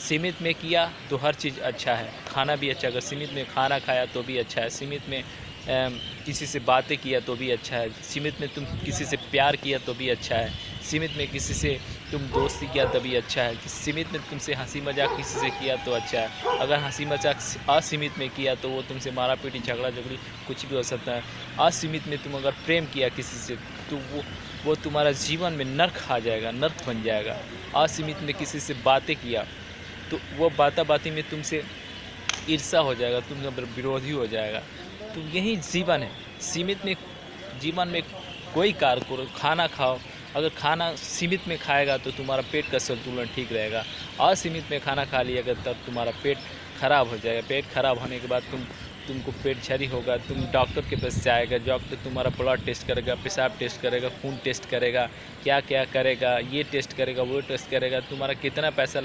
सीमित में किया तो हर चीज़ अच्छा है, खाना भी अच्छा, अगर सीमित में खाना खाया तो भी अच्छा है, सीमित में किसी से बातें किया तो भी अच्छा है, सीमित में तुम किसी से प्यार किया तो भी अच्छा है, सीमित में किसी से तुम दोस्ती किया तभी अच्छा है, कि सीमित में तुमसे हंसी मजाक किसी से किया तो अच्छा है। अगर हंसी मजाक असीमित में किया तो वो तुमसे मारा पीटी झगड़ा झगड़ी कुछ भी हो सकता है। असीमित में तुम अगर प्रेम किया किसी से तो वो तुम्हारा जीवन में नर्क आ जाएगा, नर्क बन जाएगा। असीमित में किसी से बातें किया तो वो बाती में तुमसे ईर्ष्या हो जाएगा, तुम विरोधी हो जाएगा। तो यही जीवन है। सीमित में जीवन में कोई कार्य करो, खाना खाओ, अगर खाना सीमित में खाएगा तो तुम्हारा पेट का संतुलन ठीक रहेगा। असीमित में खाना खा लिया तब तुम्हारा पेट खराब हो जाएगा। पेट खराब होने के बाद तुमको पेट झरी होगा, तुम डॉक्टर के पास जाएगा, डॉक्टर तुम्हारा ब्लड टेस्ट करेगा, पेशाब टेस्ट करेगा, खून टेस्ट करेगा, क्या क्या करेगा, ये टेस्ट करेगा, वो टेस्ट करेगा, तुम्हारा कितना पैसा